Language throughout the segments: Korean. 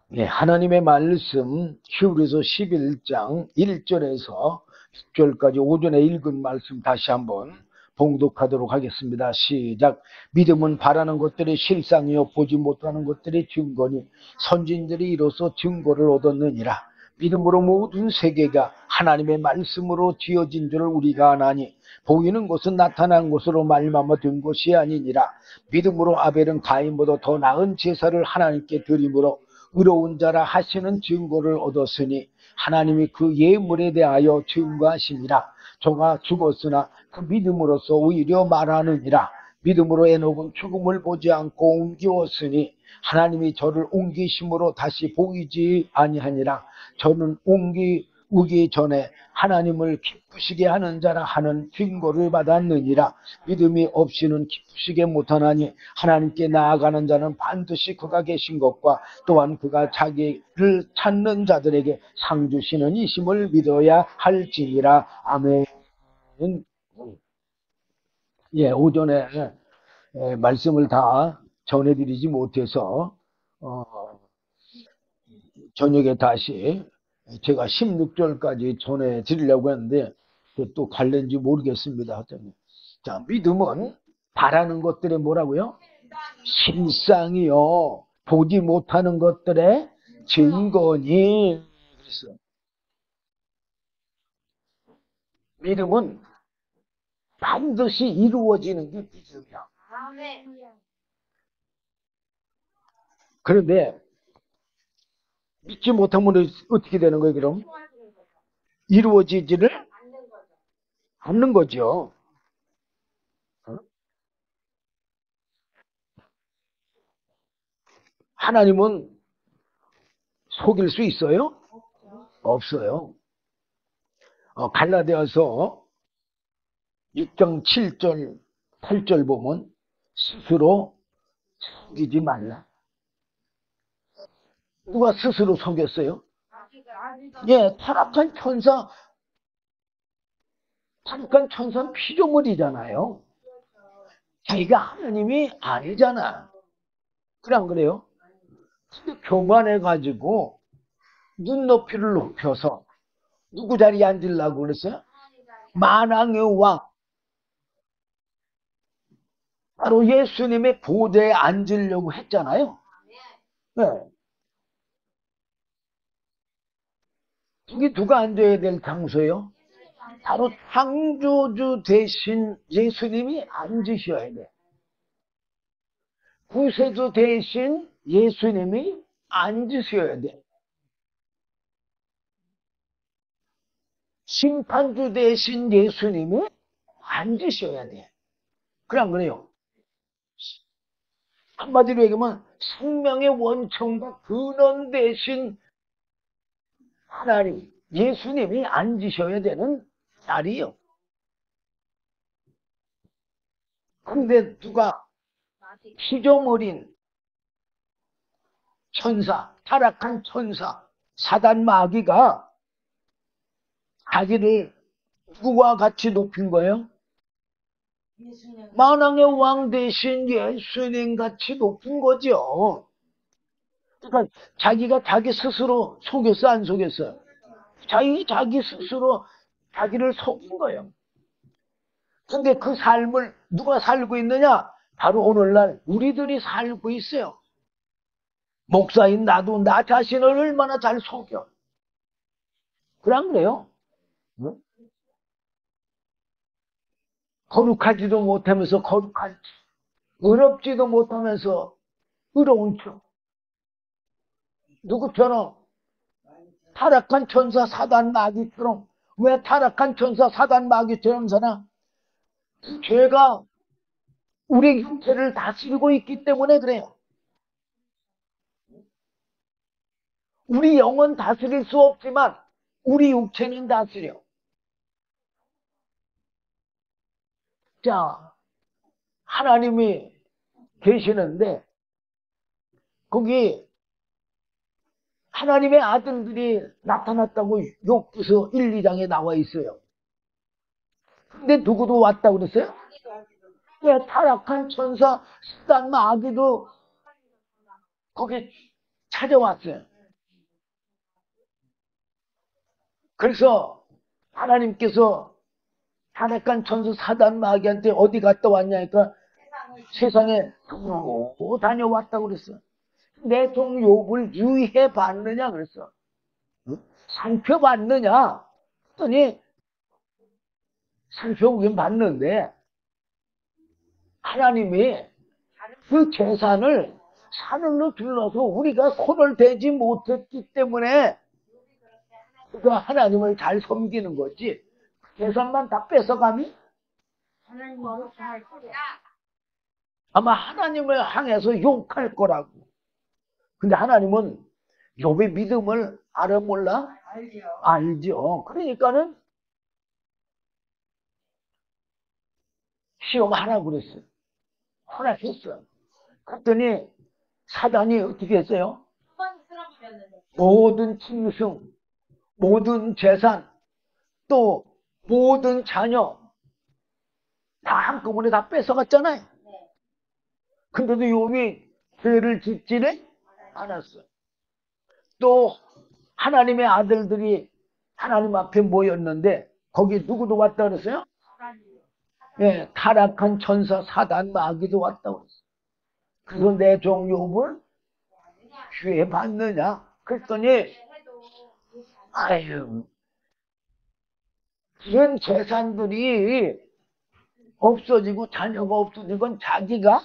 네, 하나님의 말씀 히브리서 11장 1절에서 6절까지 오전에 읽은 말씀 다시 한번 봉독하도록 하겠습니다. 시작. 믿음은 바라는 것들의 실상이요 보지 못하는 것들의 증거니 선진들이 이로써 증거를 얻었느니라. 믿음으로 모든 세계가 하나님의 말씀으로 지어진 줄을 우리가 아나니 보이는 것은 나타난 것으로 말미암아 된 것이 아니니라. 믿음으로 아벨은 가인보다 더 나은 제사를 하나님께 드림으로 의로운 자라 하시는 증거를 얻었으니 하나님이 그 예물에 대하여 증거하시니라. 저가 죽었으나 그 믿음으로써 오히려 말하느니라. 믿음으로 에녹은 죽음을 보지 않고 옮기었으니 하나님이 저를 옮기심으로 다시 보이지 아니하니라. 저는 오기 전에 하나님을 기쁘시게 하는 자라 하는 증거를 받았느니라. 믿음이 없이는 기쁘시게 못하나니 하나님께 나아가는 자는 반드시 그가 계신 것과 또한 그가 자기를 찾는 자들에게 상 주시는 이심을 믿어야 할지니라. 아멘. 예, 오전에 말씀을 다 전해드리지 못해서 저녁에 다시 제가 16절까지 전해드리려고 했는데 또 갈는지 모르겠습니다. 자, 믿음은 바라는 것들의 뭐라고요? 실상이요. 보지 못하는 것들의 증거니. 그랬어. 믿음은 반드시 이루어지는 게 믿음이야. 그런데 믿지 못하면 어떻게 되는 거예요, 그럼? 이루어지지를 않는 거죠. 하나님은 속일 수 있어요? 없어요. 갈라디아서 6장 7절, 8절 보면 스스로 속이지 말라. 누가 스스로 속였어요? 예, 타락한 천사는 피조물이잖아요. 자기가 하나님이 아니잖아. 그래, 안 그래요? 근데 교만해가지고 눈높이를 높여서 누구 자리에 앉으려고 그랬어요? 만왕의 왕. 바로 예수님의 보좌에 앉으려고 했잖아요. 네. 여기 누가 앉아야 될 장소예요? 바로 창조주 대신 예수님이 앉으셔야 돼. 구세주 대신 예수님이 앉으셔야 돼. 심판주 대신 예수님이 앉으셔야 돼. 그래, 안 그래요? 한마디로 얘기하면 생명의 원천과 근원 대신 하나님, 예수님이 앉으셔야 되는 자리요. 근데 누가 피조물인 천사, 타락한 천사, 사단 마귀가 자기를 누구와 같이 높인 거예요? 만왕의 왕 대신 예수님 같이 높인 거죠. 그러니까 자기가 자기 스스로 속였어, 안 속였어요? 자기 스스로 자기를 속인 거예요. 근데 그 삶을 누가 살고 있느냐? 바로 오늘날 우리들이 살고 있어요. 목사인 나도 나 자신을 얼마나 잘 속여. 그래, 안 그래요? 응? 거룩하지도 못하면서 거룩한 척, 의롭지도 못하면서 의로운 척. 누구처럼? 타락한 천사 사단 마귀처럼. 왜 타락한 천사 사단 마귀처럼 사나? 죄가 우리 육체를 다스리고 있기 때문에 그래요. 우리 영은 다스릴 수 없지만 우리 육체는 다스려. 자, 하나님이 계시는데 거기 하나님의 아들들이 나타났다고 욥기서 1, 2장에 나와 있어요. 근데 누구도 왔다고 그랬어요? 왜 타락한 천사 사단 마귀도 거기 찾아왔어요. 그래서 하나님께서 타락한 천사 사단 마귀한테 어디 갔다 왔냐니까 세상에 또 다녀왔다고 그랬어. 내 종 욥을 유의해 봤느냐 그랬어. 살펴봤느냐 그랬더니 살펴보긴 봤는데 하나님이 그 재산을 산으로 둘러서 우리가 손을 대지 못했기 때문에 그가 하나님을 잘 섬기는 거지. 재산만 다 뺏어가면 아마 하나님을 향해서 욕할 거라고. 근데 하나님은 욥의 믿음을 알아 몰라? 알죠. 그러니까는 시험하라고 그랬어요. 허락했어요. 그랬더니 사단이 어떻게 했어요? 모든 짐승, 모든 재산, 또 모든 자녀 다 한꺼번에 다 뺏어갔잖아요. 근데도 욥이 죄를 짓지를 않았어요. 또 하나님의 아들들이 하나님 앞에 모였는데 거기 누구도 왔다 그랬어요? 예, 타락한 천사 사단 마귀도 왔다고 그랬어요. 그래서 내 종 욥을 죄 받느냐? 그랬더니 아유, 이런 재산들이 없어지고 자녀가 없어진 건 자기가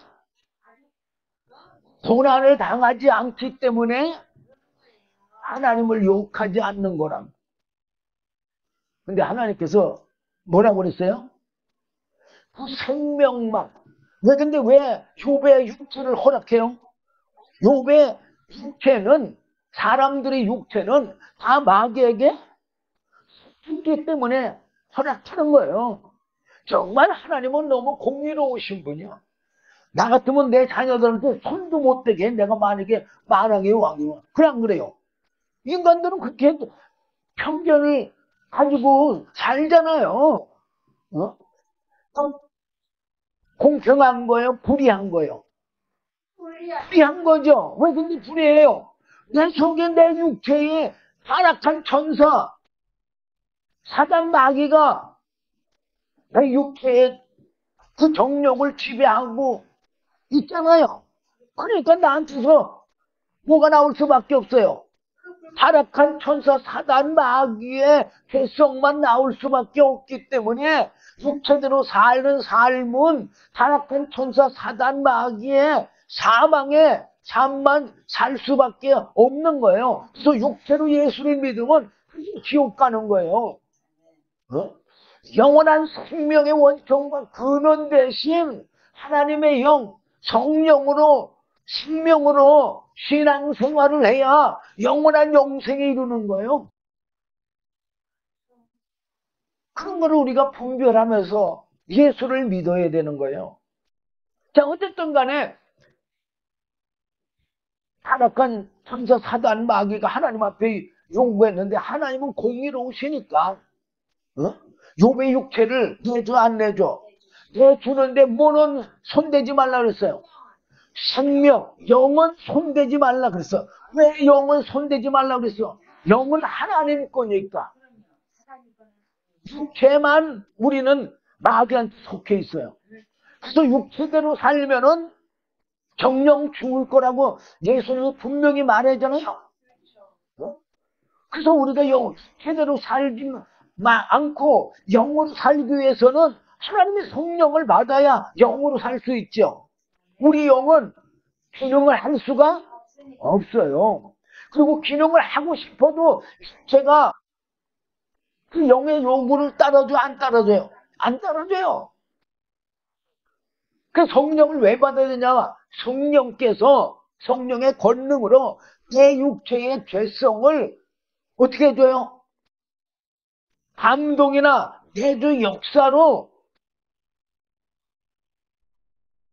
고난을 당하지 않기 때문에 하나님을 욕하지 않는 거랍니다. 근데 하나님께서 뭐라고 그랬어요? 그 생명만. 근데 왜 욥의 육체를 허락해요? 욥의 육체는, 사람들의 육체는 다 마귀에게 죽기 때문에 허락하는 거예요. 정말 하나님은 너무 공의로우신 분이야. 나 같으면 내 자녀들한테 손도 못 대게 내가 만약에 만왕의 왕이면. 그래 안 그래요? 인간들은 그렇게 편견을 가지고 살잖아요. 어? 공평한 거예요? 불의한 거예요? 불의한 거죠. 왜 근데 불의해요? 내 속에 내 육체에 타락한 천사 사단 마귀가 내 육체에 그 정욕을 지배하고 있잖아요. 그러니까 나한테서 뭐가 나올 수밖에 없어요. 타락한 천사 사단 마귀의 죄성만 나올 수밖에 없기 때문에 육체대로 사는 삶은 타락한 천사 사단 마귀의 사망의 삶만 살 수밖에 없는 거예요. 그래서 육체로 예수를 믿으면 지옥 가는 거예요. 영원한 생명의 원천과 근원 대신 하나님의 영, 성령으로 생명으로 신앙생활을 해야 영원한 영생에 이루는 거예요. 그런 거를 우리가 분별하면서 예수를 믿어야 되는 거예요. 자, 어쨌든 간에 타락한 천사 사단 마귀가 하나님 앞에 요구했는데 하나님은 공의로우시니까 욥의 육체를 내줘 안 내줘? 내주는데 뭐는 손대지 말라 그랬어요. 생명, 영은 손대지 말라 그랬어. 왜 영은 손대지 말라 그랬어? 영은 하나님 거니까. 육체만 우리는 마귀한테 속해 있어요. 그래서 육체대로 살면은 정령 죽을 거라고 예수님이 분명히 말하잖아요. 그래서 우리가 육체대로 살지 않고 영으로 살기 위해서는 하나님의 성령을 받아야 영으로 살 수 있죠. 우리 영은 기능을 할 수가 없어요. 그리고 기능을 하고 싶어도 제가 그 영의 요구를 따라줘요? 안 따라줘요? 안 따라줘요. 그 성령을 왜 받아야 되냐? 성령께서 성령의 권능으로 내 육체의 죄성을 어떻게 해줘요? 감동이나 내주 역사로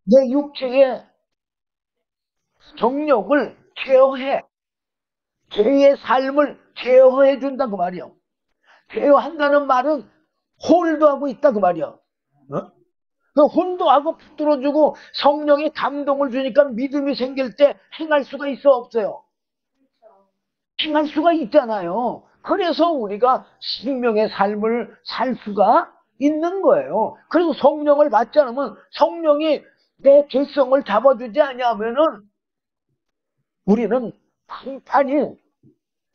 내 육체의 정욕을 제어해. 죄의 삶을 제어해 준다고 말이요. 제어한다는 말은 홀도하고 있다 그 말이야. 그 홀도하고 붙들어주고 성령의 감동을 주니까 믿음이 생길 때 행할 수가 있어 없어요? 행할 수가 있잖아요. 그래서 우리가 생명의 삶을 살 수가 있는 거예요. 그래서 성령을 받지 않으면 성령이 내 죄성을 잡아주지 않냐면은 우리는 판판이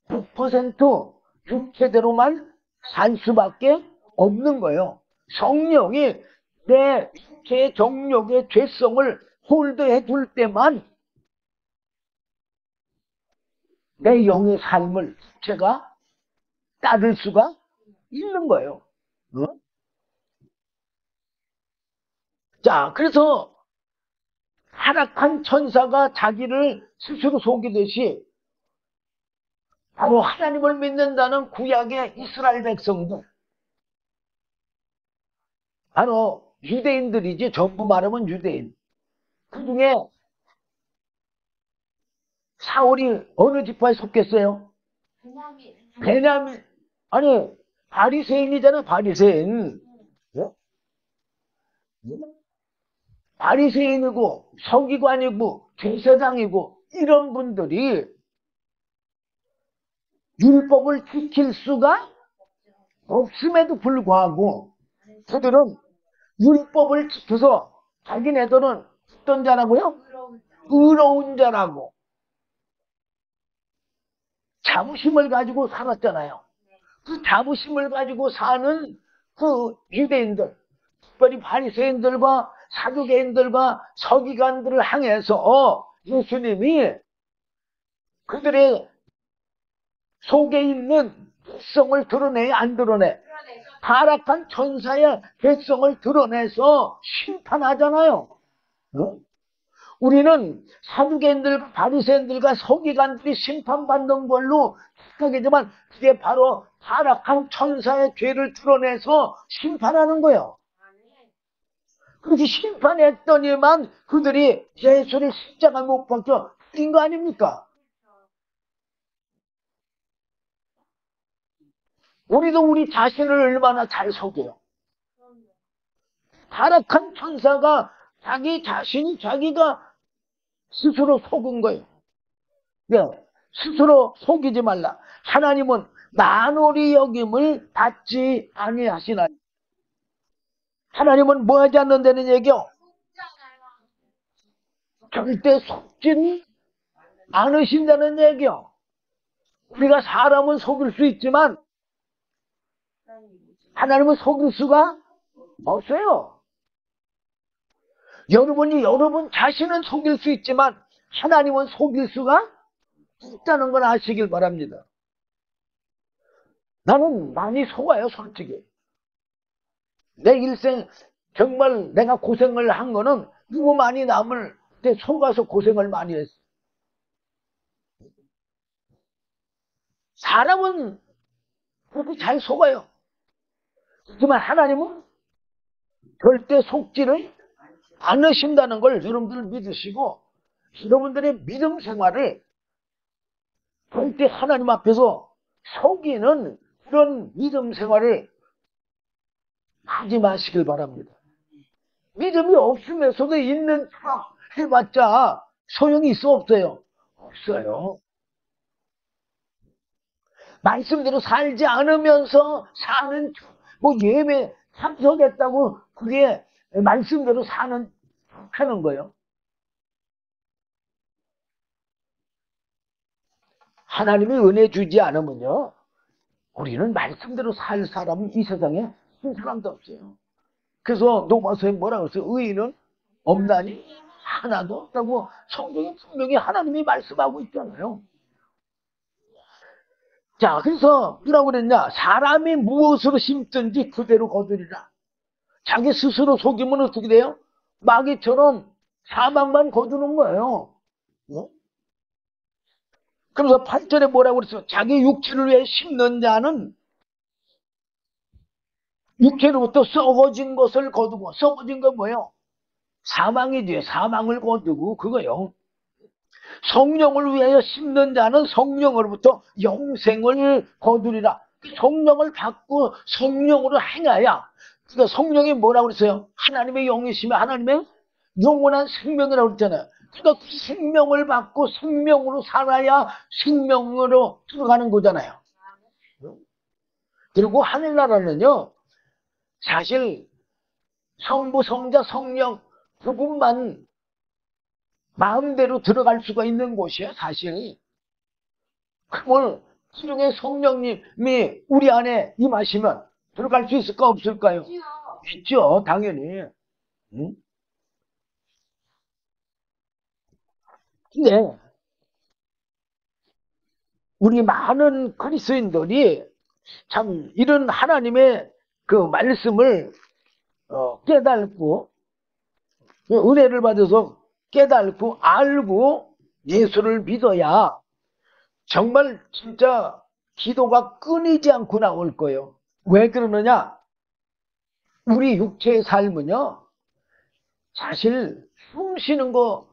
100% 육체대로만 살 수밖에 없는 거예요. 성령이 내 육체의 정욕의 죄성을 홀드해 줄 때만 내 영의 삶을 제가 따를 수가 있는 거예요. 어? 자, 그래서 타락한 천사가 자기를 스스로 속이듯이 바로 하나님을 믿는다는 구약의 이스라엘 백성들, 바로 유대인들이지, 전부 말하면 유대인. 그 중에 사울이 어느 지파에 속했어요? 베냐민. 아니, 바리새인이잖아, 바리새인. 예? 바리새인이고 서기관이고 제사장이고 이런 분들이 율법을 지킬 수가 없음에도 불구하고 그들은 율법을 지켜서 자기네들은 어떤 자라고요? 의로운 자라고 자부심을 가지고 살았잖아요. 그 자부심을 가지고 사는 그 유대인들, 특별히 바리새인들과 사두개인들과 서기관들을 향해서 예수님이 그들의 속에 있는 죄성을 드러내, 안 드러내? 타락한 천사의 죄성을 드러내서 심판하잖아요. 어? 우리는 사두개인들, 바리새인들과 서기관들이 심판받는 걸로 생각하지만 그게 바로 타락한 천사의 죄를 드러내서 심판하는 거예요. 그렇게 심판했더니만 그들이 예수를 십자가 못 박혀 죽인 거 아닙니까? 우리도 우리 자신을 얼마나 잘 속여요. 타락한 천사가 자기 자신이 자기가 스스로 속은 거예요. 네, 스스로 속이지 말라. 하나님은 만홀이 여김을 받지 아니하시나니. 하나님은 뭐 하지 않는다는 얘기요? 절대 속지는 않으신다는 얘기요. 우리가 사람은 속일 수 있지만 하나님은 속일 수가 없어요. 여러분이 여러분 자신은 속일 수 있지만 하나님은 속일 수가 없다는 걸 아시길 바랍니다. 나는 많이 속아요, 솔직히. 내 일생 정말 내가 고생을 한 거는 누구 많이 남을 때 속아서 고생을 많이 했어. 사람은 그렇게 잘 속아요. 하지만 하나님은 절대 속지를 않으신다는 걸 여러분들 믿으시고 여러분들의 믿음 생활을 절대 하나님 앞에서 속이는 그런 믿음 생활을 하지 마시길 바랍니다. 믿음이 없으면서도 있는 척 해봤자 소용이 있어 없어요? 없어요. 말씀대로 살지 않으면서 사는 뭐 예배 참석했다고 그게 말씀대로 하는 거예요. 하나님이 은혜 주지 않으면요 우리는 말씀대로 살 사람은 이 세상에 한 사람도 없어요. 그래서 로마서에 뭐라고 했어요? 의인은 없나니 하나도 없다고 성경이 분명히 하나님이 말씀하고 있잖아요. 자, 그래서 뭐라고 그랬냐? 사람이 무엇으로 심든지 그대로 거두리라. 자기 스스로 속이면 어떻게 돼요? 마귀처럼 사망만 거두는 거예요. 어? 그래서 8절에 뭐라고 그랬어요? 자기 육체를 위해 심는 자는 육체로부터 썩어진 것을 거두고, 썩어진 건 뭐예요? 사망이지. 사망을 거두고 그거요. 성령을 위하여 심는 자는 성령으로부터 영생을 거두리라. 성령을 받고 성령으로 행하야. 그러니까 성령이 뭐라고 그랬어요? 하나님의 영이시면 하나님의 영원한 생명이라고 그랬잖아요. 그러니까 그 생명을 받고 생명으로 살아야 생명으로 들어가는 거잖아요. 그리고 하늘나라는요, 사실 성부, 성자, 성령 두 분만 마음대로 들어갈 수가 있는 곳이에요, 사실. 그러면 지중에 성령님이 우리 안에 임하시면 들어갈 수 있을까, 없을까요? 있죠, 당연히. 응? 근데 우리 많은 그리스도인들이 참 이런 하나님의 그 말씀을 깨닫고 은혜를 받아서 깨닫고 알고 예수를 믿어야 정말 진짜 기도가 끊이지 않고 나올 거예요. 왜 그러느냐? 우리 육체의 삶은요, 사실 숨 쉬는 거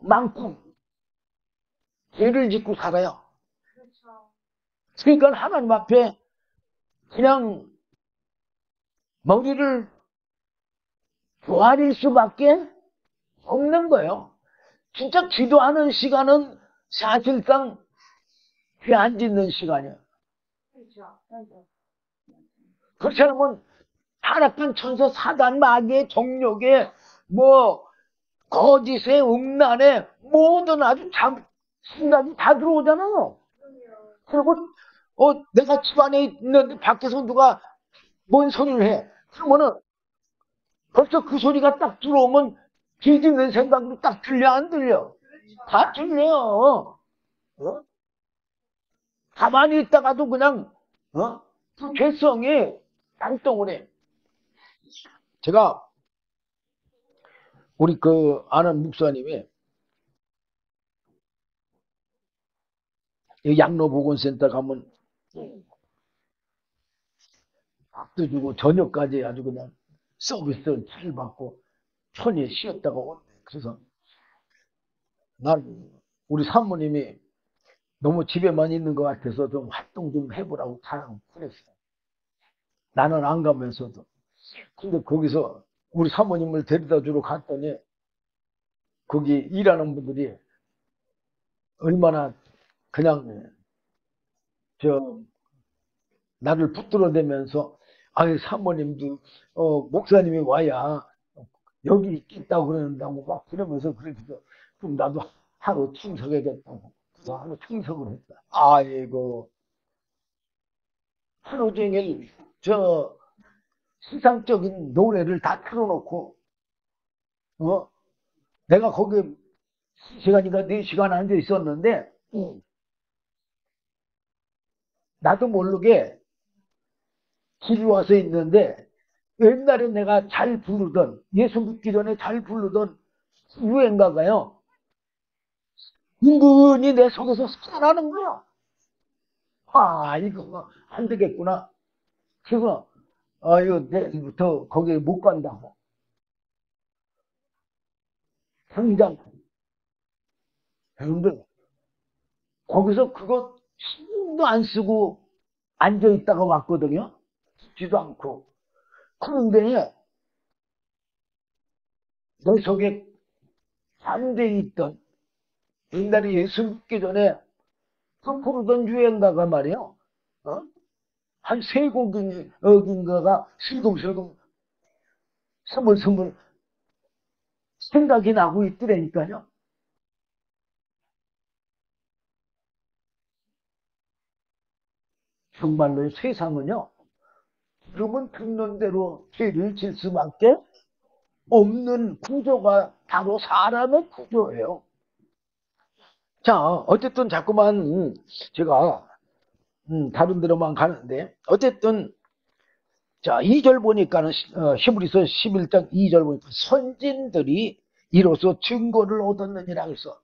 만큼 죄를 짓고 살아요. 그러니까 하나님 앞에 그냥 머리를 조아릴 수밖에 없는 거예요. 진짜 기도하는 시간은 사실상 죄 안 짓는 시간이에요. 그렇지 않으면 타락한 천사 사단 마귀의 정욕에 뭐 거짓의 음란에 모든 아주 생각이 다 들어오잖아요. 그리고 내가 집안에 있는데 밖에서 누가 뭔 소리를 해. 그러면은 벌써 그 소리가 딱 들어오면 뒤집는 생각도 딱 들려 안 들려? 다 들려요. 어? 가만히 있다가도 그냥 그 죄성이 발동을 해. 제가 우리 그 아는 목사님이 양로보건센터 가면 밥도 주고 저녁까지 아주 그냥 서비스를 잘 받고 편히 쉬었다가 온대. 그래서 난 우리 사모님이 너무 집에만 있는 것 같아서 좀 활동 좀 해보라고 가라고 그랬어요. 나는 안 가면서도. 근데 거기서 우리 사모님을 데려다 주러 갔더니 거기 일하는 분들이 얼마나 그냥 저 나를 붙들어대면서 아유 사모님도 목사님이 와야 여기 있겠다고 그러는다고 막 그러면서 그래서 그럼 나도 하루 참석해야겠다고 그래서 하루 참석을 했다. 아이고 하루 종일 저 세상적인 노래를 다 틀어놓고 내가 거기 3시간인가 4시간 앉아 있었는데 나도 모르게 길이 와서 있는데 옛날에 내가 잘 부르던 예수 믿기 전에 잘 부르던 유행가가요. 은근히 내 속에서 살아나는 거야. 아 이거 안 되겠구나. 그래서 이거 내일부터 거기 못 간다고. 당장 여러분들 거기서 그거 신경도 안 쓰고 앉아 있다가 왔거든요. 듣지도 않고. 그런데 내 속에 잠재 있던 옛날에 예수 믿기 전에 그 부르던 유행가가 말이에요. 한 세 곡인가가 슬금슬금 스물스물 생각이 나고 있더라니까요. 정말로 세상은요. 들으면 듣는 대로 죄를 질 수밖에 없는 구조가 바로 사람의 구조예요. 자, 어쨌든 자꾸만 제가 다른 데로만 가는데 어쨌든 자 2절 보니까는 히브리서 11장 2절 보니까 선진들이 이로써 증거를 얻었느니라 그래서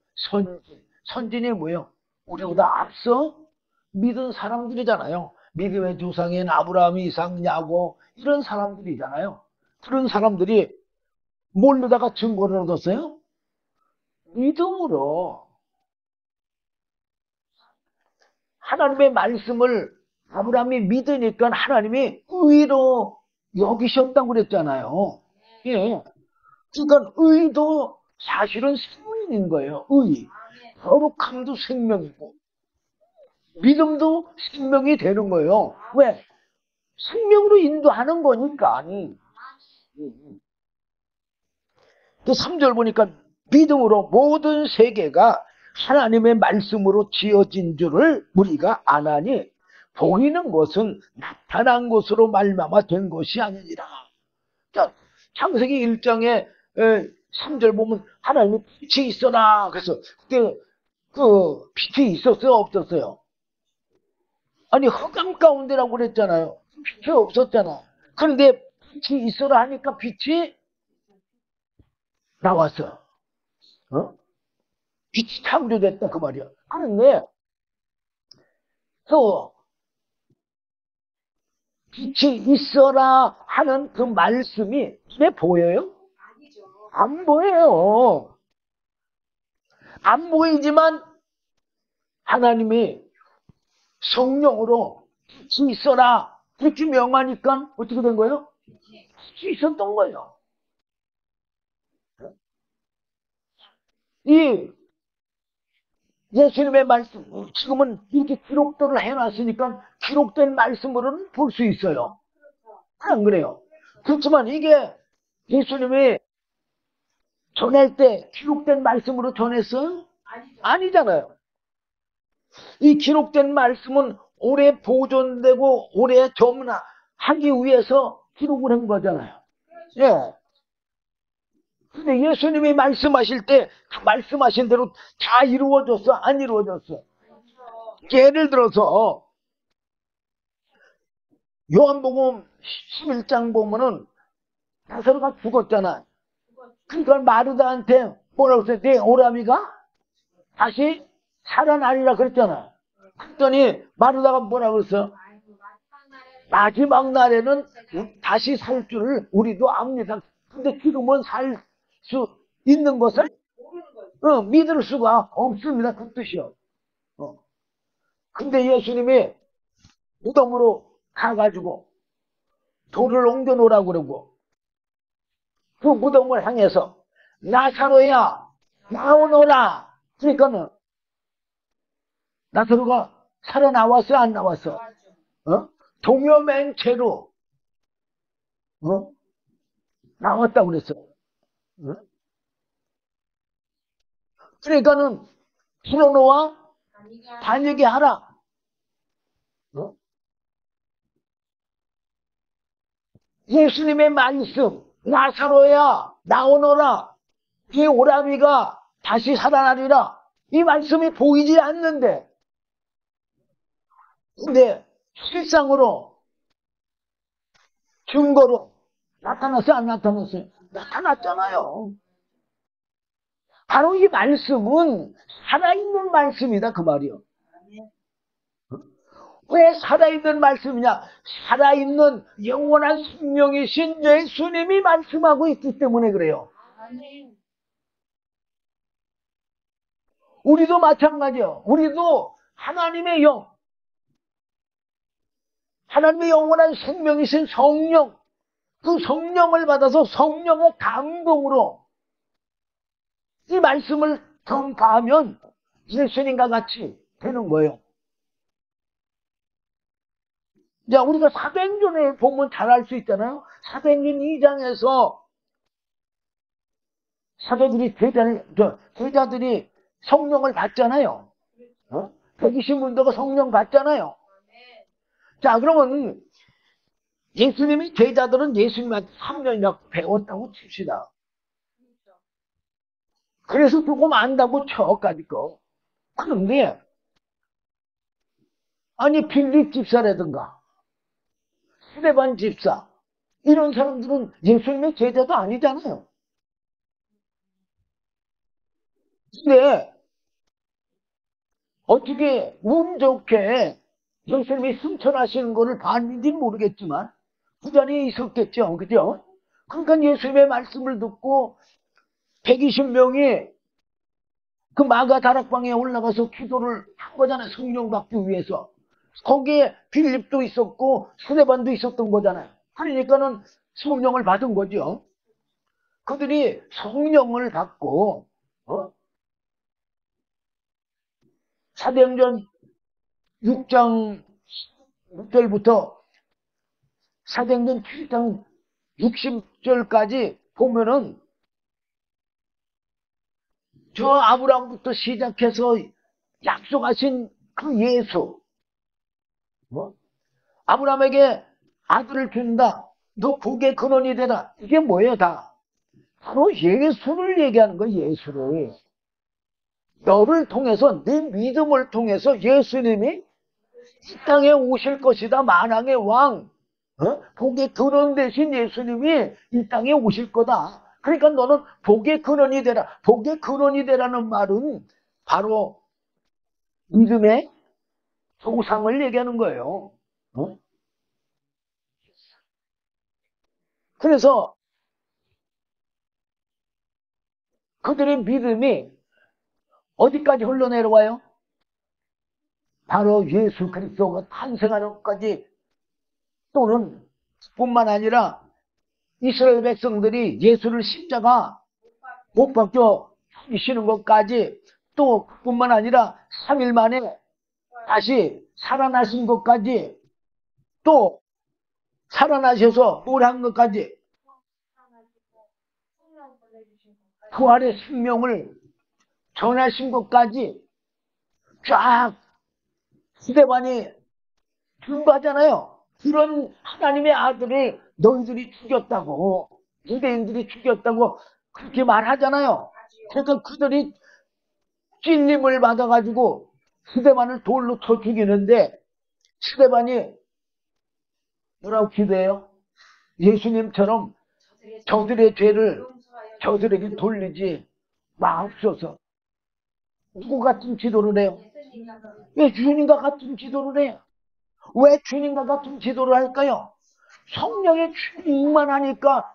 선진이 뭐예요? 우리보다 앞서 믿은 사람들이잖아요. 믿음의 조상인 아브라함, 이삭, 야곱 이런 사람들이잖아요. 그런 사람들이 뭘로다가 증거를 얻었어요? 믿음으로 하나님의 말씀을 아브라함이 믿으니까 하나님이 의로 여기셨다고 그랬잖아요. 예. 그러니까 의도 사실은 생명인 거예요. 의. 거룩함도 생명이고. 믿음도 생명이 되는 거예요. 왜? 생명으로 인도하는 거니까. 그 3절 보니까 믿음으로 모든 세계가 하나님의 말씀으로 지어진 줄을 우리가 아나니 보이는 것은 나타난 것으로 말미암아 된 것이 아니니라. 자, 창세기 1장에 3절 보면 하나님이 빛이 있어라. 그래서 그때 그 빛이 있었어요? 없었어요? 아니 흑암 가운데라고 그랬잖아요. 빛이 없었잖아. 그런데 빛이 있어라 하니까 빛이 나왔어. 어? 빛이 창조됐다 그 말이야. 그런데 또 빛이 있어라 하는 그 말씀이 눈에 보여요? 안 보여요. 안 보이지만 하나님이 성령으로 빛이 있어라 빛이 명하니까 어떻게 된 거예요? 빛이 있었던 거예요. 이 예수님의 말씀 지금은 이렇게 기록들을 해놨으니까 기록된 말씀으로는 볼 수 있어요. 안 그래요? 그렇지만 이게 예수님이 전할 때 기록된 말씀으로 전했어요? 아니잖아요. 이 기록된 말씀은 오래 보존되고 오래 점하기 위해서 기록을 한 거잖아요. 예. 근데 예수님이 말씀하실 때 그 말씀하신 대로 다 이루어졌어? 안 이루어졌어? 예를 들어서 요한복음 11장 보면은 나사로가 죽었잖아. 그러니까 마르다한테 뭐라고 했어요? 내 오라미가 다시 살아나리라 그랬잖아. 그랬더니 마르다가 뭐라고 그랬어? 마지막 날에는 다시 살 줄을 우리도 압니다. 근데 지금은 살 수 있는 것을 믿을 수가 없습니다. 그 뜻이요. 근데 예수님이 무덤으로 가가지고 돌을 옮겨놓으라고 그러고 그 무덤을 향해서 나사로야 나오너라. 그러니까는 나사로가 살아나왔어 안 나왔어? 동여맹체로 나왔다고 그랬어. 그러니까는 불어놓아 다니게 하라. 예수님의 말씀 나사로야 나오너라. 이 오라비가 다시 살아나리라. 이 말씀이 보이지 않는데 근데 실상으로 증거로 나타났어요 안 나타났어요? 나타났잖아요. 바로 이 말씀은 살아있는 말씀이다 그 말이요. 왜 살아있는 말씀이냐? 살아있는 영원한 생명이신 예수님이 말씀하고 있기 때문에 그래요. 우리도 마찬가지요. 우리도 하나님의 하나님의 영원한 생명이신 성령, 그 성령을 받아서 성령의 감동으로 이 말씀을 전파하면 예수님과 같이 되는 거예요. 자, 우리가 사도행전을 보면 잘 알 수 있잖아요. 사도행전 2장에서 사도들이 제자들이 성령을 받잖아요. 120문도가 성령 받잖아요. 자, 그러면 예수님이 제자들은 예수님한테 3년이나 배웠다고 칩시다. 그래서 조금 안다고 쳐까지 거. 그런데 아니 빌립 집사라든가 스데반 집사 이런 사람들은 예수님의 제자도 아니잖아요. 근데 어떻게 운 좋게 예수님이 승천하시는 것을 봤는지는 모르겠지만 부자리에 있었겠죠. 그죠? 그러니까 예수님의 말씀을 듣고 120명이 그 마가 다락방에 올라가서 기도를 한 거잖아요. 성령 받기 위해서. 거기에 빌립도 있었고 스데반도 있었던 거잖아요. 그러니까는 성령을 받은 거죠. 그들이 성령을 받고 사도행전 6장 6절부터 사도행전 7장 60절까지 보면은 저 아브라함부터 시작해서 약속하신 그 예수, 뭐? 아브라함에게 아들을 준다. 너 복의 근원이 되라. 이게 뭐예요, 다? 바로 예수를 얘기하는 거예요, 예수를. 너를 통해서, 네 믿음을 통해서 예수님이 이 땅에 오실 것이다. 만왕의 왕. 복의 근원 대신 예수님이 이 땅에 오실 거다. 그러니까 너는 복의 근원이 되라. 복의 근원이 되라는 말은 바로 믿음의 조상을 얘기하는 거예요. 그래서 그들의 믿음이 어디까지 흘러내려와요? 바로 예수 그리스도가 탄생하는 것까지, 또는 뿐만 아니라 이스라엘 백성들이 예수를 십자가 못 박혀 죽이시는 것까지, 또 뿐만 아니라 3일 만에 다시 살아나신 것까지, 또 살아나셔서 뭘 한 것까지, 부활의 생명을 전하신 것까지 쫙 스데반이 증거하잖아요. 그런 하나님의 아들을 너희들이 죽였다고, 유대인들이 죽였다고 그렇게 말하잖아요. 그러니까 그들이 찔림을 받아가지고 스데반을 돌로 쳐 죽이는데, 스데반이 뭐라고 기도해요? 예수님처럼 저들의 죄를 저들에게 돌리지 마옵소서. 누구 같은 기도를 해요? 왜 주님과 같은 기도를 해요? 왜 주님과 같은 기도를 할까요? 성령의 충만하니까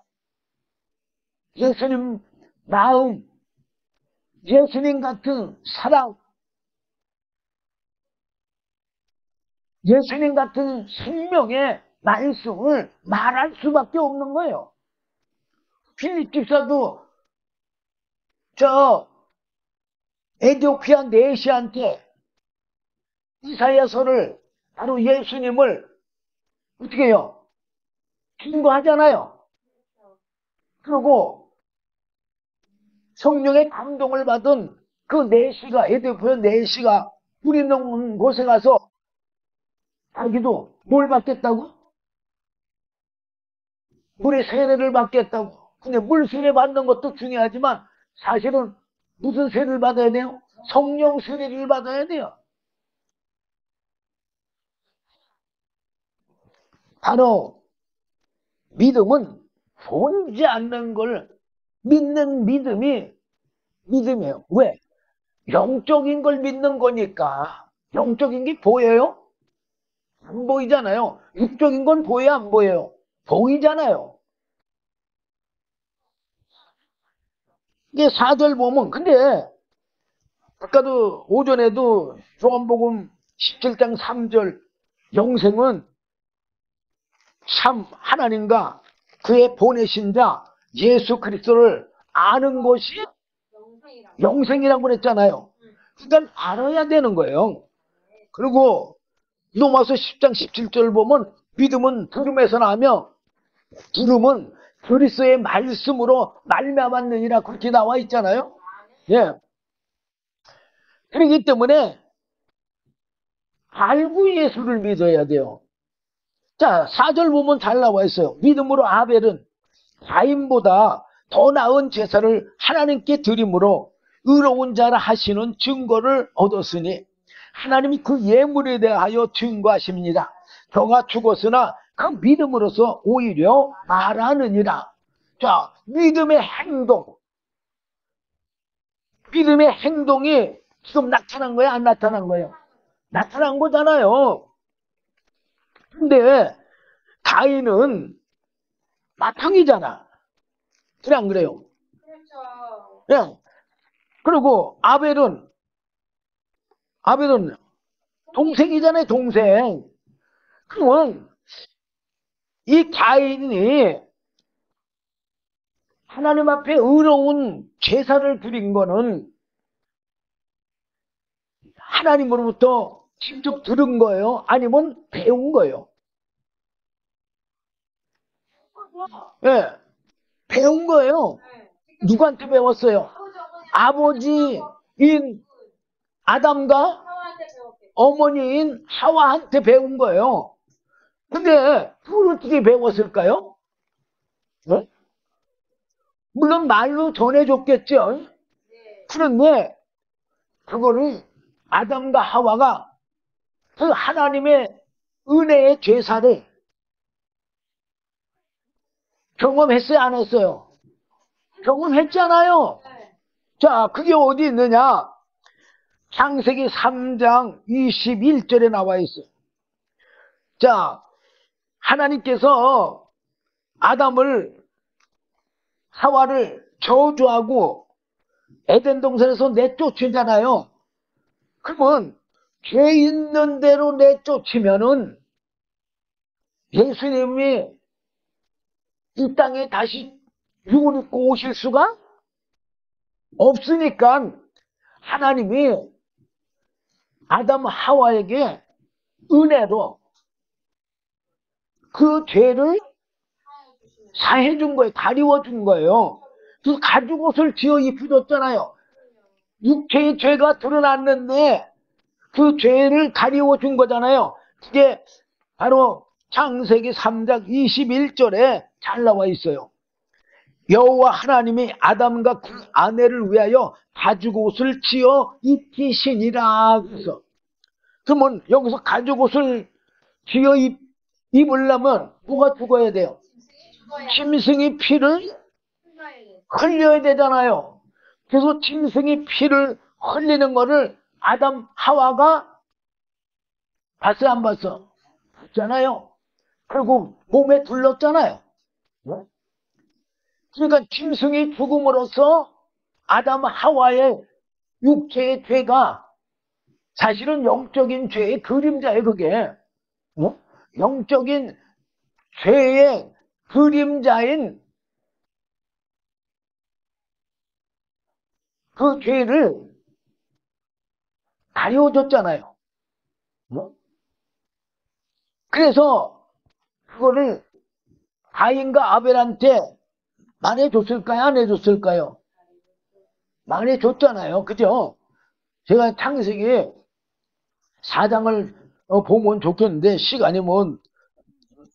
예수님 마음, 예수님 같은 사랑, 예수님 같은 생명의 말씀을 말할 수밖에 없는 거예요. 필립 집사도 저 에티오피아 내시한테 이사야서를, 바로 예수님을 어떻게 해요? 증거하잖아요. 그리고 성령의 감동을 받은 그 내시가, 에티오피아 내시가 물 있는 곳에 가서 자기도 뭘 받겠다고? 물의 세례를 받겠다고. 근데 물 세례 받는 것도 중요하지만 사실은 무슨 세례를 받아야 돼요? 성령 세례를 받아야 돼요. 바로 믿음은 보이지 않는 걸 믿는 믿음이 믿음이에요. 왜? 영적인 걸 믿는 거니까. 영적인 게 보여요? 안 보이잖아요. 육적인 건 보여요, 안 보여요? 보이잖아요. 이게 4절 보면, 근데 아까도 오전에도 요한복음 17장 3절, 영생은 참 하나님과 그의 보내신 자 예수 그리스도를 아는 것이 영생이라고 그랬잖아요. 그러니까 알아야 되는 거예요. 그리고 로마서 10장 17절 보면 믿음은 들음에서 나며 들음은 그리스도의 말씀으로 말미암았느니라, 그렇게 나와 있잖아요. 예. 그렇기 때문에 알고 예수를 믿어야 돼요. 자, 4절 보면 잘 나와 있어요. 믿음으로 아벨은 가인보다 더 나은 제사를 하나님께 드림으로 의로운 자라 하시는 증거를 얻었으니 하나님이 그 예물에 대하여 증거하십니다. 저가 죽었으나 그 믿음으로서 오히려 말하느니라. 자, 믿음의 행동. 믿음의 행동이 지금 나타난 거예요, 안 나타난 거예요? 나타난 거잖아요. 근데 가인은 마탕이잖아. 그래, 안 그래요? 그렇죠. 예. 그리고 아벨은 동생이잖아요, 동생. 그러면 이 가인이 하나님 앞에 의로운 제사를 드린 거는 하나님으로부터 직접 들은 거예요? 아니면 배운 거예요? 예, 배운 거예요. 누구한테 배웠어요? 아버지인 아담과 어머니인 하와한테 배운 거예요. 근데 그걸 어떻게 배웠을까요? 네? 물론 말로 전해줬겠죠. 그런데 그거를 아담과 하와가 그 하나님의 은혜의 제사를 경험했어요, 안 했어요? 경험했잖아요. 자, 그게 어디 있느냐? 창세기 3장 21절에 나와 있어요. 자, 하나님께서 아담을, 하와를 저주하고 에덴 동산에서 내쫓으잖아요. 그러면 죄 있는 대로 내쫓으면은 예수님이 이 땅에 다시 육을 입고 오실 수가 없으니까 하나님이 아담 하와에게 은혜로 그 죄를 사해 준 거예요. 가리워 준 거예요. 그래서 가죽옷을 지어 입혀줬잖아요. 육체의 죄가 드러났는데 그 죄를 가리워 준 거잖아요. 그게 바로 창세기 3장 21절에 잘 나와 있어요. 여호와 하나님이 아담과 그 아내를 위하여 가죽옷을 지어 입히시니라. 그래서 그러면 여기서 가죽옷을 지어 입으려면 뭐가 죽어야 돼요? 짐승이 피를 흘려야 되잖아요. 그래서 짐승이 피를 흘리는 거를 아담 하와가 봤어요, 안 봤어? 봤잖아요. 그리고 몸에 둘렀잖아요. 그러니까 짐승이 죽음으로써 아담 하와의 육체의 죄가 사실은 영적인 죄의 그림자예요, 그게. 영적인 죄의 그림자인 그 죄를 가려줬잖아요. 그래서 그거를 가인과 아벨한테 말해줬을까요? 안 해줬을까요? 말해줬잖아요. 그죠? 제가 창세기 4장을 보면 좋겠는데 시간이 뭐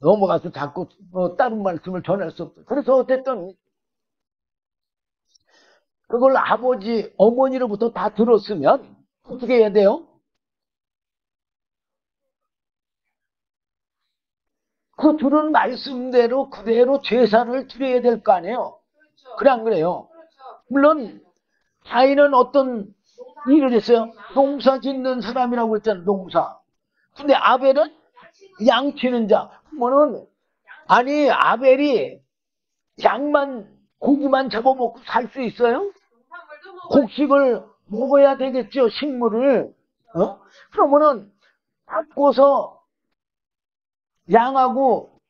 넘어가서 자꾸 다른 말씀을 전할 수 없어요. 그래서 어쨌든 그걸 아버지, 어머니로부터 다 들었으면 어떻게 해야 돼요? 그 들은 말씀대로 그대로 제사를 드려야 될 거 아니에요? 그래 안 그래요? 물론 가인은 어떤 일을 했어요? 농사 짓는 사람이라고 했잖아요. 농사. 근데 아벨은 양치는 자. 그러면은 아니 아벨이 양만 고기만 잡아먹고 살 수 있어요? 곡식을 먹어야 되겠죠. 식물을. 그러면은 바꿔서 양하고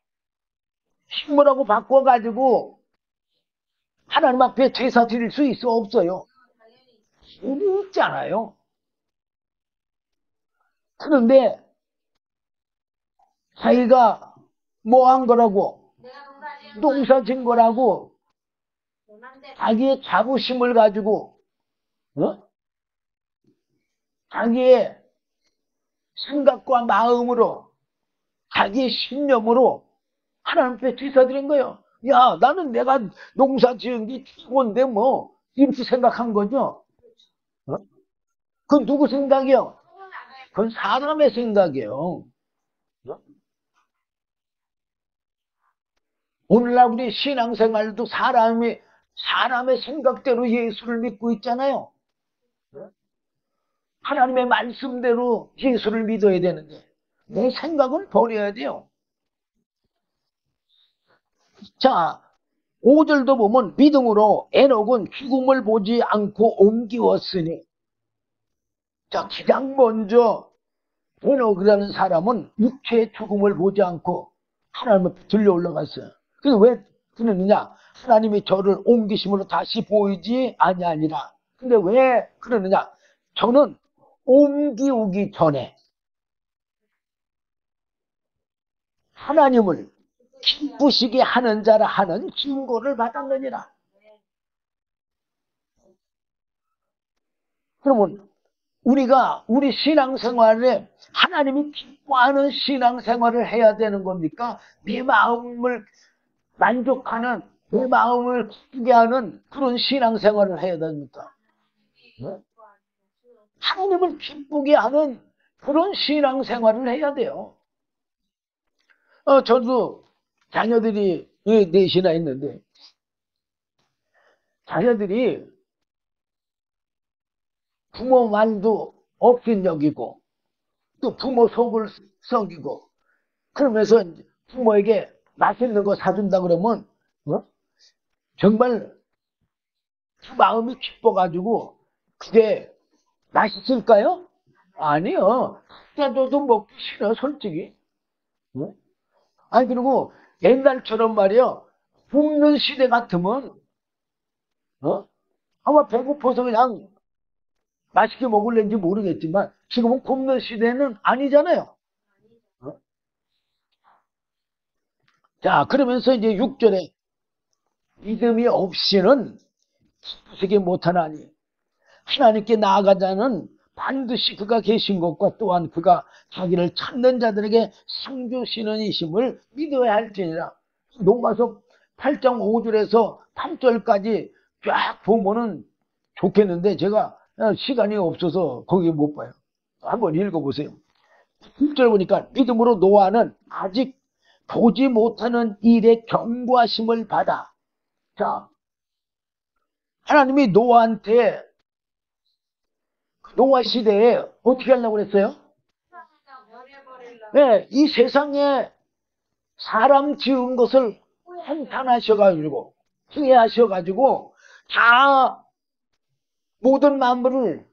식물하고 바꿔가지고 하나님 앞에 제사 드릴 수 있어 없어요? 있잖아요. 그런데 자기가 뭐 한 거라고? 농사 진 거라고 자기의 자부심을 가지고 자기의 생각과 마음으로 자기의 신념으로 하나님께 제사 드린 거예요. 야, 나는 내가 농사 지은 게 최고인데 뭐 이렇게 생각한 거죠. 그건 누구 생각이요? 그건 사람의 생각이에요. 오늘날 우리 신앙생활도 사람의 생각대로 예수를 믿고 있잖아요. 하나님의 말씀대로 예수를 믿어야 되는데 내 생각을 버려야 돼요. 자, 5절도 보면 믿음으로 에녹은 죽음을 보지 않고 옮기웠으니, 자, 가장 먼저 에녹이라는 사람은 육체의 죽음을 보지 않고 하나님 앞에 들려 올라갔어요. 그래서 왜 그러느냐? 하나님이 저를 옮기심으로 다시 보이지 아니하니라. 근데 왜 그러느냐? 저는 옮기오기 전에 하나님을 기쁘시게 하는 자라 하는 증거를 받았느니라. 그러면 우리가 우리 신앙생활에 하나님이 기뻐하는 신앙생활을 해야 되는 겁니까? 내 마음을 만족하는, 내 마음을 기쁘게 하는 그런 신앙생활을 해야 됩니까? 네? 하나님을 기쁘게 하는 그런 신앙생활을 해야 돼요. 저도 자녀들이 넷이나 있는데, 자녀들이 부모 말도 없인 여기고, 또 부모 속을 썩이고, 그러면서 부모에게 맛있는 거 사준다 그러면, 정말 그 마음이 기뻐가지고, 그게 맛있을까요? 아니요. 나도 먹기 싫어, 솔직히. 아니, 그리고 옛날처럼 말이요. 굶는 시대 같으면, 아마 배고파서 그냥 맛있게 먹을는지 모르겠지만, 지금은 굶는 시대는 아니잖아요. 자, 그러면서 이제 6절에 믿음이 없이는 기쁘시게 못하나니, 하나님께 나아가자는 반드시 그가 계신 것과 또한 그가 자기를 찾는 자들에게 상 주시는 이심을 믿어야 할지니라. 로마서 8장 5절에서 8절까지 쫙 보면은 좋겠는데 제가 시간이 없어서 거기 못 봐요. 한번 읽어보세요. 1절 보니까 믿음으로 노아는 아직 보지 못하는 일에 경고하심을 받아. 자, 하나님이 노아한테 노아 시대에 어떻게 하려고 그랬어요? 네, 이 세상에 사람 지은 것을 한탄하셔가지고 후회하셔가지고 다 모든 만물을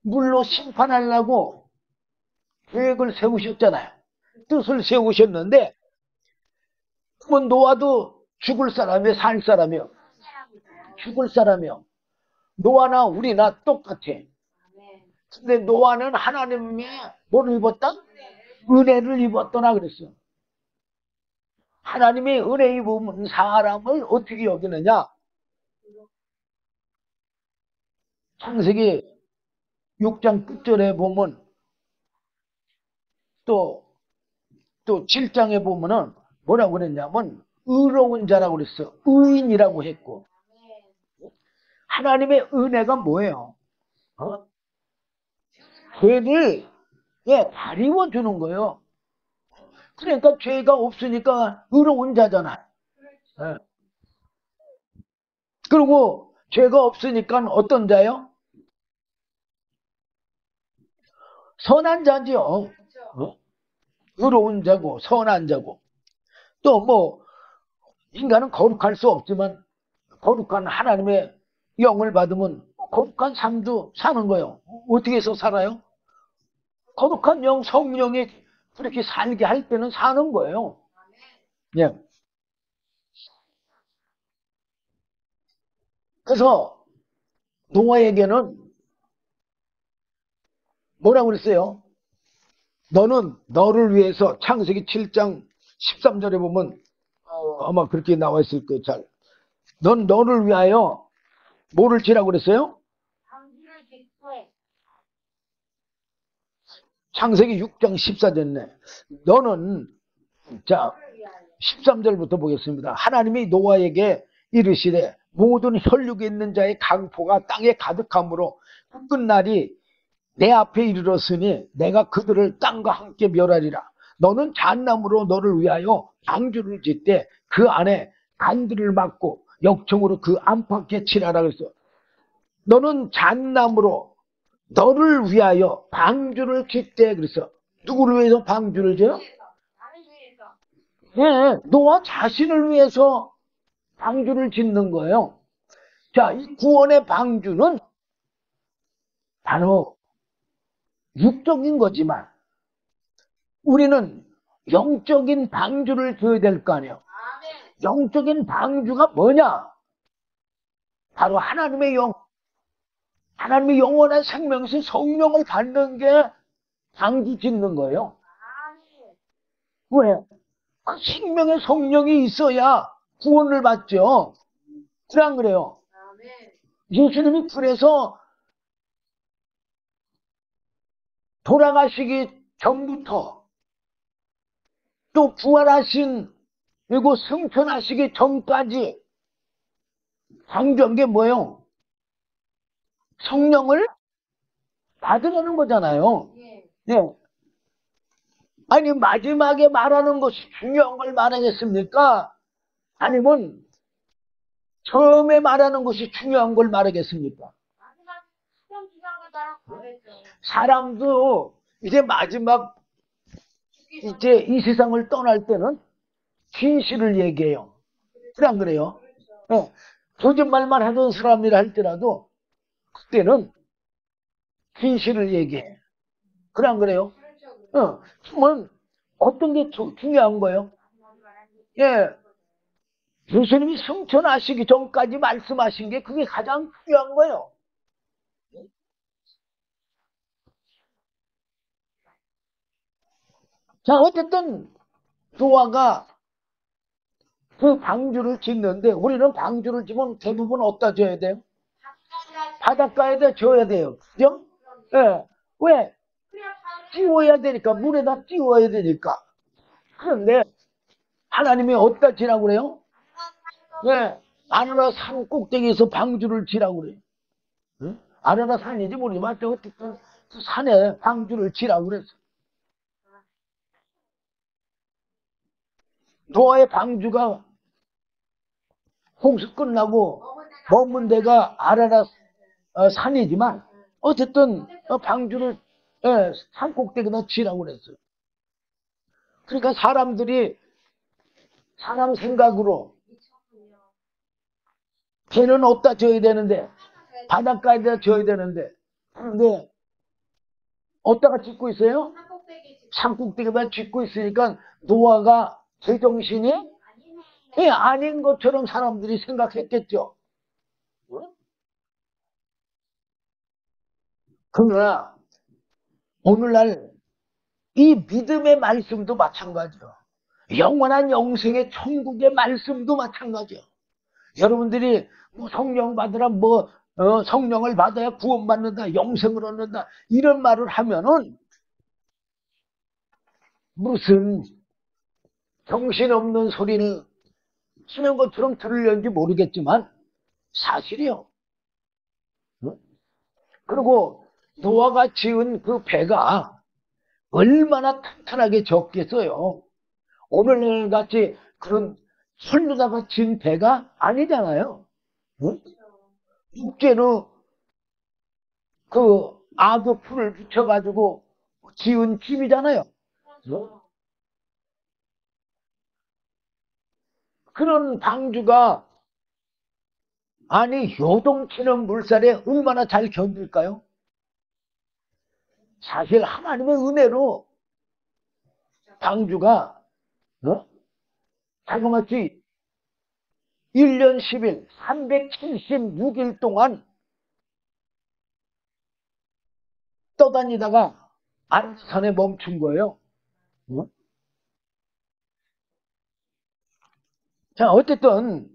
물로 심판하려고 계획을 세우셨잖아요. 뜻을 세우셨는데 그러면 노아도 죽을 사람이요, 살 사람이요? 죽을 사람이요. 노아나 우리나 똑같아. 근데 노아는 하나님의 뭐를 입었다? 은혜를 입었더라 그랬어요. 하나님의 은혜 입은 사람을 어떻게 여기느냐? 창세기 6장 끝절에 보면 또 7장에 보면은 뭐라고 그랬냐면 의로운 자라고 그랬어. 의인이라고 했고. 하나님의 은혜가 뭐예요? 죄를 가리워 주는 거예요. 그러니까 죄가 없으니까 의로운 자잖아. 네. 그리고 죄가 없으니까 어떤 자요? 선한 자지요. 의로운 자고 선한 자고. 또 뭐 인간은 거룩할 수 없지만 거룩한 하나님의 영을 받으면 거룩한 삶도 사는 거예요. 어떻게 해서 살아요? 거룩한 영, 성령이 그렇게 살게 할 때는 사는 거예요. 예. 그래서 노아에게는 뭐라고 그랬어요? 너는 너를 위해서 창세기 7장 13절에 보면 아마 그렇게 나와 있을 거예요. 잘. 넌 너를 위하여 뭐를 지라고 그랬어요? 창세기 6장 14절네. 너는 자 13절부터 보겠습니다. 하나님이 노아에게 이르시되 모든 혈육에 있는 자의 강포가 땅에 가득함으로 끝날이 내 앞에 이르렀으니 내가 그들을 땅과 함께 멸하리라. 너는 잣나무로 너를 위하여 방주를 짓되 그 안에 간들을 막고 역청으로 그 안팎에 칠하라 그랬어. 너는 잣나무로 너를 위하여 방주를 짓되 그랬어. 누구를 위해서 방주를 지어? 네, 노아 자신을 위해서 방주를 짓는 거예요. 자, 이 구원의 방주는 바로 육적인 거지만 우리는 영적인 방주를 줘야 될 거 아니에요. 영적인 방주가 뭐냐? 바로 하나님의 영, 하나님의 영원한 생명신 성령을 받는 게 방주 짓는 거예요. 왜? 그 생명의 성령이 있어야 구원을 받죠. 그래 안 그래요? 예수님이 그래서 돌아가시기 전부터 또 부활하신 그리고 승천하시기 전까지 강조한 게 뭐예요? 성령을 받으라는 거잖아요. 예. 아니 마지막에 말하는 것이 중요한 걸 말하겠습니까? 아니면 처음에 말하는 것이 중요한 걸 말하겠습니까? 사람도 이제 마지막 이제 이 세상을 떠날 때는 진실을 얘기해요. 그래 안 그래요? 거짓말만 하던 사람이라 할지라도 그때는 진실을 얘기해. 그래 안 그래요? 그러면 어떤 게 중요한 거예요? 예. 예수님이 승천하시기 전까지 말씀하신 게 그게 가장 중요한 거예요. 자, 어쨌든 노아가 그 방주를 짓는데 우리는 방주를 지면 대부분 어디다 줘야 돼요? 바닷가에다 줘야 돼요. 그죠? 예. 왜? 띄워야 되니까. 물에다 띄워야 되니까. 그런데 하나님이 어디다 지라고 그래요? 왜? 아라라 산 꼭대기에서 방주를 지라고 그래요. 응? 아라라 산이지 모르지만 어쨌든 그 산에 방주를 지라고 그랬어. 노아의 방주가 홍수 끝나고 머문 데가 아라라 산이지만 어쨌든 방주를 산 꼭대기에다 지라고 그랬어요. 그러니까 사람들이 사람 생각으로 배는 어디다 줘야 되는데 바닷가에다 줘야 되는데 그런데 어디다가 짓고 있어요? 산 꼭대기에다 짓고 있으니까 노아가 제정신이 아닌 것처럼 사람들이 생각했겠죠. 그러나 오늘날 이 믿음의 말씀도 마찬가지요. 영원한 영생의 천국의 말씀도 마찬가지요. 여러분들이 뭐 성령 받으라 성령을 받아야 구원받는다 영생을 얻는다 이런 말을 하면은 무슨 정신없는 소리는 치는 것처럼 들으려는지 모르겠지만 사실이요. 그리고 노아가 지은 그 배가 얼마나 탄탄하게 졌겠어요. 오늘날 같이 그런 설루다가 지은 배가 아니잖아요. 육제는 그 아구 풀을 붙여가지고 지은 집이잖아요. 그런 방주가 아니 요동치는 물살에 얼마나 잘 견딜까요? 사실 하나님의 은혜로 방주가 자그마치 1년 10일 376일 동안 떠다니다가 아라산에 멈춘 거예요. 자, 어쨌든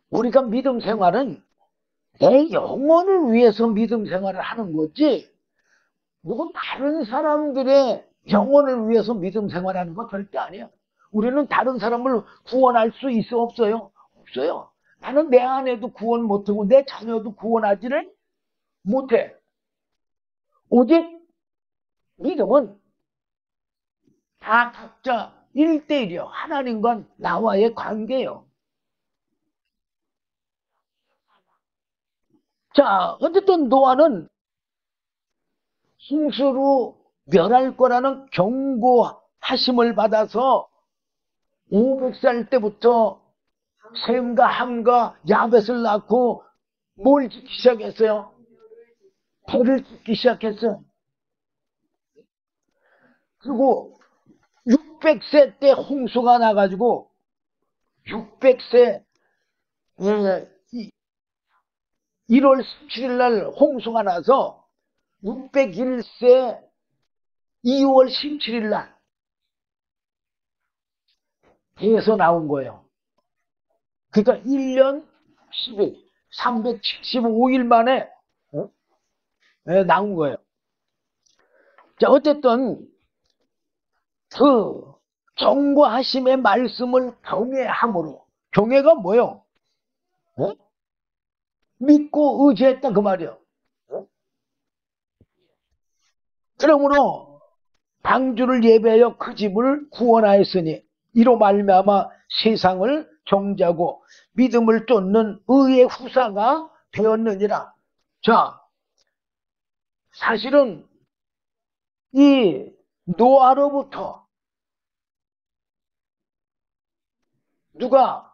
우리가 믿음 생활은 내 영혼을 위해서 믿음 생활을 하는 거지 누구 다른 사람들의 영혼을 위해서 믿음 생활하는 거 절대 아니야. 우리는 다른 사람을 구원할 수 있어 없어요? 없어요. 나는 내 아내도 구원 못하고 내 자녀도 구원하지를 못해. 오직 믿음은 다 각자 1대1이요. 하나님과 나와의 관계예요. 자, 어쨌든 노아는 홍수로 멸할 거라는 경고하심을 받아서 500살 때부터 셈과 함과 야벳을 낳고 뭘 짓기 시작했어요? 배를 짓기 시작했어요. 그리고 600세 때 홍수가 나가지고 600세 1월 17일 날 홍수가 나서 601세 2월 17일 날 배에서 나온 거예요. 그러니까 1년 10일, 375일 만에 나온 거예요. 자, 어쨌든 그 경고하심의 말씀을 경외함으로, 경외가 뭐요? 믿고 의지했다 그 말이요. 그러므로 방주를 예배하여 그 집을 구원하였으니 이로 말미암아 세상을 정죄하고 믿음을 쫓는 의의 후사가 되었느니라. 자, 사실은 이 노아로부터 누가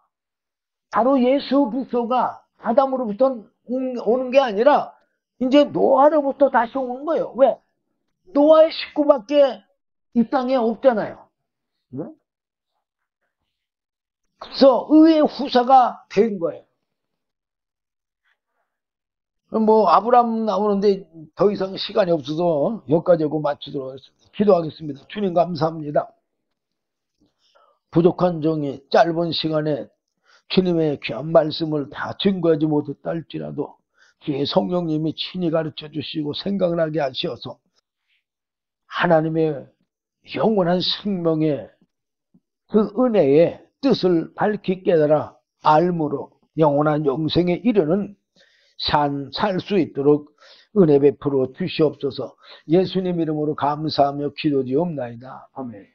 바로 예수 그리스도가 아담으로부터 오는 게 아니라 이제 노아로부터 다시 오는 거예요. 왜? 노아의 식구밖에 이 땅에 없잖아요. 그래서 의의 후사가 된 거예요. 뭐 아브라함 나오는데 더 이상 시간이 없어서 여기까지 하고 마치도록 하겠습니다. 기도하겠습니다. 주님 감사합니다. 부족한 종이 짧은 시간에 주님의 귀한 말씀을 다 증거하지 못했다 할지라도 주의 성령님이 친히 가르쳐 주시고 생각나게 하셔서 하나님의 영원한 생명의 그 은혜의 뜻을 밝히 깨달아 알므로 영원한 영생에 이르는 살 수 있도록 은혜 베풀어 주시옵소서. 예수님 이름으로 감사하며 기도드리옵나이다. 아멘.